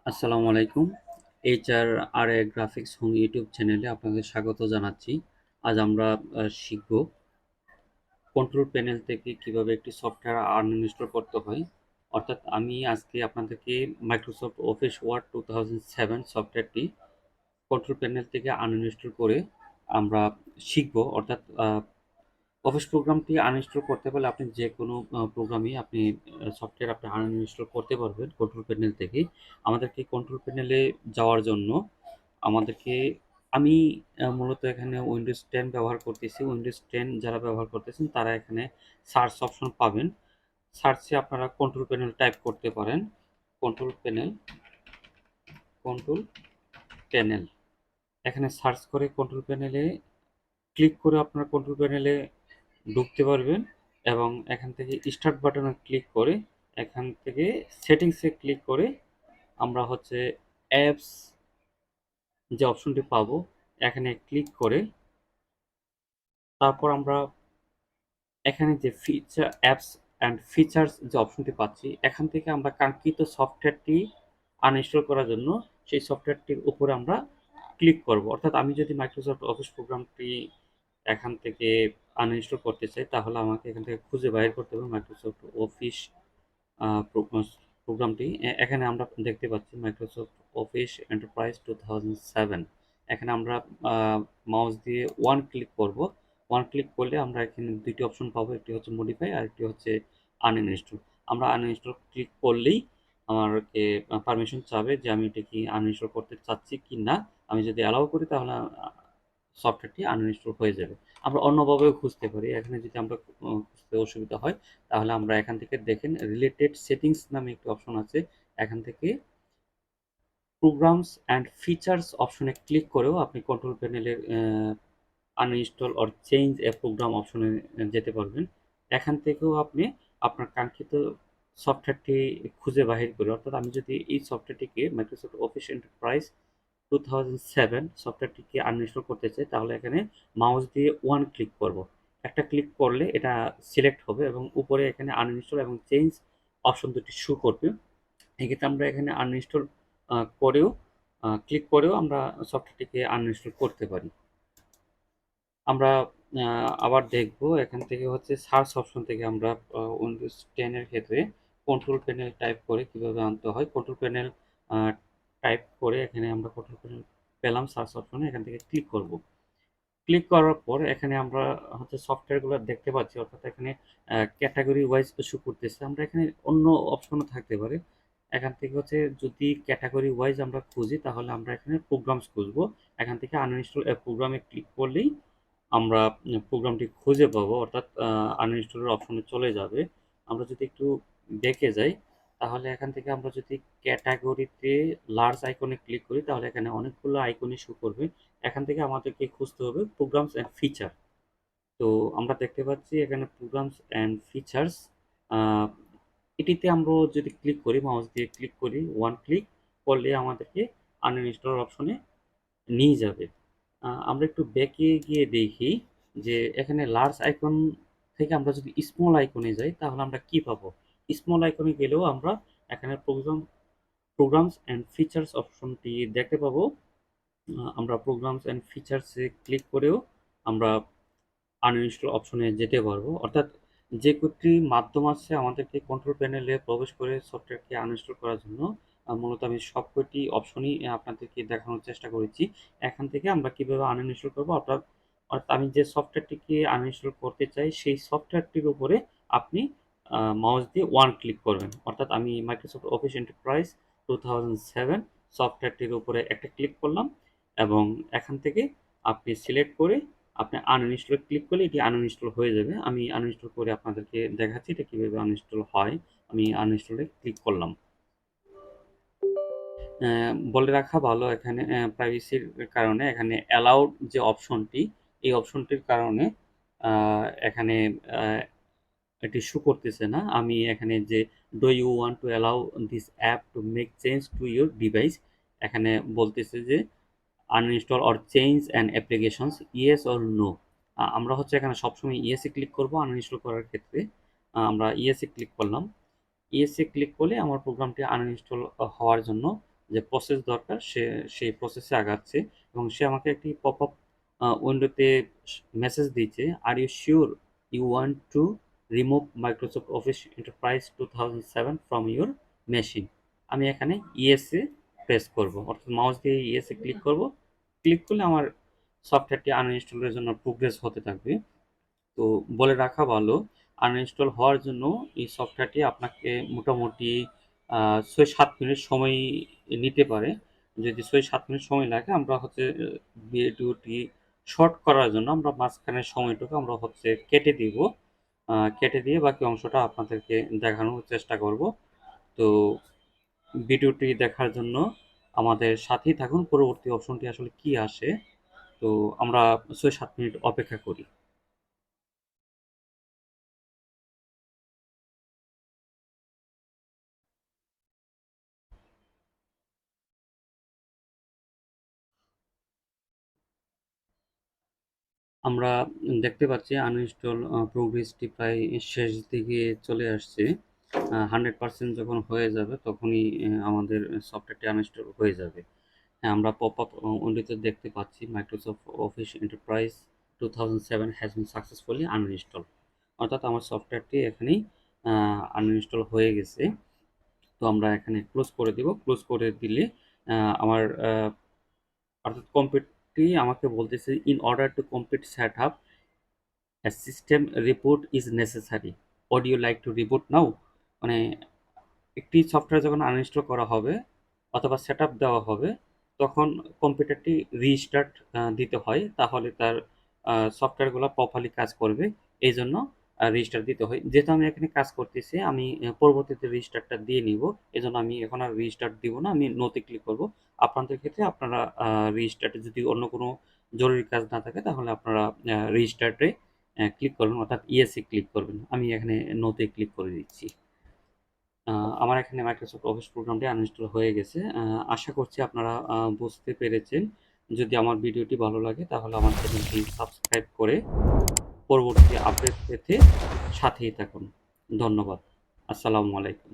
আসসালামু আলাইকুম। এইচআর আর এ graphics home YouTube চ্যানেলে আপনাদের স্বাগত জানাচ্ছি। আজ আমরা শিখব কন্ট্রোল প্যানেল থেকে কিভাবে একটি সফটওয়্যার আনইনস্টল করতে হয়। অর্থাৎ আমি আজকে আপনাদেরকে মাইক্রোসফট অফিস ওয়ার্ড 2007 সফটওয়্যারটি কন্ট্রোল প্যানেল থেকে আনইনস্টল করে আমরা শিখব। অর্থাৎ অফিস প্রোগ্রামটি আনইনস্টল করতে পারলে আপনি যে কোনো প্রোগ্রামই আপনি সফটওয়্যার আপনি আনইনস্টল করতে পারবেন কন্ট্রোল প্যানেল থেকে। আমাদেরকে কন্ট্রোল প্যানেলে যাওয়ার জন্য আমাদেরকে আমি মূলত এখানে উইন্ডোজ 10 ব্যবহার করতেছি। উইন্ডোজ 10 যারা ব্যবহার করতেছেন তারা এখানে সার্চ অপশন পাবেন। সার্চে আপনারা কন্ট্রোল প্যানেল টাইপ করতে পারেন। Control panel, control panel. এখানে সার্চ করে কন্ট্রোল প্যানেলে ক্লিক করে আপনারা কন্ট্রোল প্যানেলে ঢুকতে পারবেন এবং এখান থেকে স্টার্ট বাটনে ক্লিক করে এখান থেকে সেটিংসে ক্লিক করে আমরা হচ্ছে অ্যাপস যে অপশনটি পাবো এখানে ক্লিক করে তারপর আমরা এখানে যে ফিচার অ্যাপস অ্যান্ড ফিচার্স যে অপশনটি পাচ্ছি এখান থেকে আমরা কাঙ্ক্ষিত সফটওয়্যারটি আনইনস্টল করার জন্য সেই সফটওয়্যারটির উপরে আমরা ক্লিক করব। অর্থাৎ আমি যদি মাইক্রোসফট অফিস প্রোগ্রামটি এখান থেকে আনইনস্টল করতে চাই তাহলে আমাকে এখান থেকে খুঁজে বাইর করতে হবে মাইক্রোসফট অফিস প্রোগ্রামটি। এখানে আমরা দেখতে পাচ্ছি মাইক্রোসফট অফিস এন্টারপ্রাইজ 2007। এখানে আমরা মাউস দিয়ে ওয়ান ক্লিক করব। ওয়ান ক্লিক করলে আমরা এখানে দুইটি অপশন পাবো, একটি হচ্ছে মডিফাই আর একটি হচ্ছে আনইনস্টল। আমরা আনইনস্টল ক্লিক করলেই আমাকে পারমিশন চাবে যে আমি এটা কি আনইনস্টল করতে চাচ্ছি কি না। আমি যদি অ্যালাউ করি তাহলে সফটওয়্যারটি আনইনস্টল হয়ে যাবে। আমরা অন্যভাবেও খুঁজতে পারি। এখানে যদি আমরা খুঁজতে অসুবিধা হয় তাহলে আমরা এখান থেকে দেখেন রিলেটেড সেটিংস নামে একটি অপশন আছে। এখান থেকে প্রোগ্রামস অ্যান্ড ফিচার্স অপশনে ক্লিক করেও আপনি কন্ট্রোল প্যানেলের uninstall or change a program অপশনে যেতে পারবেন। এখান থেকেও আপনি আপনার কাঙ্ক্ষিত সফটওয়্যারটি খুঁজে বাহির করে, অর্থাৎ আমি যদি এই সফটওয়্যারটিকে মাইক্রোসফট অফিস এন্টারপ্রাইজ 2007 সফটওয়্যারটিকে আনইনস্টল করতে চাই তাহলে এখানে মাউস দিয়ে ওয়ান ক্লিক করব। একটা ক্লিক করলে এটা সিলেক্ট হবে এবং উপরে এখানে আনইনস্টল এবং চেঞ্জ অপশন দুটি শো করবে। এক্ষেত্রে আমরা এখানে আনইনস্টল করেও ক্লিক করেও আমরা সফটওয়্যারটিকে আনইনস্টল করতে পারি। আমরা আবার দেখব এখান থেকে হচ্ছে সার্চ অপশন থেকে আমরা উইন্ডোজ 10 এর ক্ষেত্রে কন্ট্রোল প্যানেল টাইপ করে কিভাবে আনতে হয়। কন্ট্রোল প্যানেল টাইপ করে এখানে আমরা কন্ট্রোল প্যানেল পেলাম সার্চ অপশনে, এখান থেকে ক্লিক করব। ক্লিক করার পর এখানে আমরা হচ্ছে সফটওয়্যারগুলো দেখতে পাচ্ছি, অর্থাৎ এখানে ক্যাটাগরি ওয়াইজ শো করতেছে। আমরা এখানে অন্য অপশনও থাকতে পারে। এখান থেকে হচ্ছে যদি ক্যাটাগরি ওয়াইজ আমরা খুঁজি তাহলে আমরা এখানে প্রোগ্রামস খুঁজবো। এখান থেকে আনইনস্টল প্রোগ্রামে ক্লিক করলেই আমরা প্রোগ্রামটি খুঁজে পাবো, অর্থাৎ আনইনস্টলের অপশনে চলে যাবে। আমরা যদি একটু দেখে যাই তাহলে এখান থেকে আমরা যদি ক্যাটাগরিতে লার্জ আইকনে ক্লিক করি তাহলে এখানে অনেকগুলো আইকনই শো করবে। এখান থেকে আমাদেরকে খুঁজতে হবে প্রোগ্রামস অ্যান্ড ফিচার। তো আমরা দেখতে পাচ্ছি এখানে প্রোগ্রামস অ্যান্ড ফিচার্স, এটিতে আমরা যদি ক্লিক করি, মাউস দিয়ে ক্লিক করি, ওয়ান ক্লিক করলে আমাদেরকে আনইনস্টল অপশনে নিয়ে যাবে। আমরা একটু ব্যাকে গিয়ে দেখি যে এখানে লার্জ আইকন থেকে আমরা যদি স্মল আইকনে যাই তাহলে আমরা কি পাবো। স্মল আইকনে গেলেও আমরা এখানে প্রোগ্রামস অ্যান্ড ফিচার্স অপশনটি দেখতে পাবো। আমরা প্রোগ্রামস অ্যান্ড ফিচার্সে ক্লিক করেও আমরা আনইনস্টল অপশনে যেতে পারবো। অর্থাৎ যে কটি মাধ্যম আছে আমাদেরকে কন্ট্রোল প্যানেলে প্রবেশ করে সফটওয়্যারকে আনইনস্টল করার জন্য, মূলত আমি সবকটি অপশনই আপনাদেরকে দেখানোর চেষ্টা করেছি। এখান থেকে আমরা কিভাবে আনইনস্টল করবো, অর্থাৎ আমি যে সফটওয়্যারটিকে আনইনস্টল করতে চাই সেই সফটওয়্যারটির উপরে আপনি মাউস দিয়ে ওয়ান ক্লিক করবেন। অর্থাৎ আমি মাইক্রোসফট অফিস এন্টারপ্রাইজ 2007 সফটওয়্যারটির উপরে একটা ক্লিক করলাম এবং এখান থেকে আপনি সিলেক্ট করে আপনি আনইনস্টল ক্লিক করলে এটি আনইনস্টল হয়ে যাবে। আমি আনইনস্টল করে আপনাদেরকে দেখাচ্ছি এটা কিভাবে আনইনস্টল হয়। আমি আনইনস্টলে ক্লিক করলাম। বলে রাখা ভালো এখানে প্রাইভেসির কারণে এখানে অ্যালাউড যে অপশনটি, এই অপশনটির কারণে এখানে এটি শো করতেছে না। আমি এখানে যে do you want to allow this app to make change to your device, এখানে বলতেছে যে uninstall or change and applications, yes or no. আমরা হচ্ছে এখানে সবসময় ইয়েসে ক্লিক করব আনইনস্টল করার ক্ষেত্রে। আমরা ইয়েসে ক্লিক করলাম। ইয়েসে ক্লিক করলে আমার প্রোগ্রামটি আনইনস্টল হওয়ার জন্য যে প্রসেস দরকার সেই প্রসেসে আগাচ্ছে এবং সে আমাকে একটি পপ আপ উইন্ডোতে মেসেজ দিচ্ছে, are you sure you want to remove Microsoft office enterprise 2007 from your machine. আমি এখানে ইয়েসে প্রেস করব, অর্থাৎ মাউস দিয়ে ইয়েসে ক্লিক করব। ক্লিক করলে আমার সফটওয়্যারটি আনইনস্টলের জন্য প্রোগ্রেস হতে থাকবে। তো বলে রাখা ভালো, আনইনস্টল হওয়ার জন্য এই সফটওয়্যারটি আপনাকে মোটামুটি ৬-৭ মিনিট সময় নিতে পারে। যদি ৬-৭ মিনিট সময় লাগে, আমরা হচ্ছে ভিডিওটি শর্ট করার জন্য আমরা মাঝখানের সময়টুকু আমরা হচ্ছে কেটে দিব। কেটে দিয়ে বাকি অংশটা আপনাদেরকে দেখানোর চেষ্টা করব। তো ভিডিওটি দেখার জন্য আমাদের সাথেই থাকুন, পরবর্তী অপশনটি আসলে কি আসে। তো আমরা ৬-৭ মিনিট অপেক্ষা করি। আমরা দেখতে পাচ্ছি আনইনস্টল প্রোগ্রেসটি প্রায় শেষ দিকে চলে আসছে। 100% যখন হয়ে যাবে তখনই আমাদের সফটওয়্যারটি আনইনস্টল হয়ে যাবে। হ্যাঁ, আমরা পপ আপ উইন্ডোতে দেখতে পাচ্ছি Microsoft office enterprise 2007 has been successfully uninstall, অর্থাৎ আমার সফটওয়্যারটি এখানেই আনইনস্টল হয়ে গেছে। তো আমরা এখানে ক্লোজ করে দিব। ক্লোজ করে দিলে আমার অর্থাৎ কম্পিউটারটি আমাকে বলতেছে, in order to complete set up a system reboot is necessary, would you like to reboot now। মানে একটি সফটওয়্যার যখন আনইনস্টল করা হবে অথবা সেটআপ দেওয়া হবে, তখন কম্পিউটারটি রিস্টার্ট দিতে হয়, তাহলে তার সফটওয়্যারগুলো প্রপারলি কাজ করবে। এই জন্য রিস্টার্ট দিতে হয়। যেহেতু আমি এখানে কাজ করতেছি, আমি পরবর্তীতে রিস্টার্টটা দিয়ে নিব। এজন্য আমি এখন আর রিস্টার্ট দিব না, আমি নোতে ক্লিক করব। আপনাদের ক্ষেত্রে আপনারা রিস্টার্টে যদি অন্য কোনো জরুরি কাজ না থাকে, তাহলে আপনারা রিস্টার্টে ক্লিক করবেন, অর্থাৎ ইয়েসে ক্লিক করবেন। আমি এখানে নোতে ক্লিক করে দিচ্ছি। আমার এখানে মাইক্রোসফট অফিস প্রোগ্রামটি আনইনস্টল হয়ে গেছে। আশা করছি আপনারা বুঝতে পেরেছেন। যদি আমার ভিডিওটি ভালো লাগে তাহলে আমার চ্যানেলটি সাবস্ক্রাইব করে পরবর্তী আপডেট পেতে সাথেই থাকুন। ধন্যবাদ। আসসালামু আলাইকুম।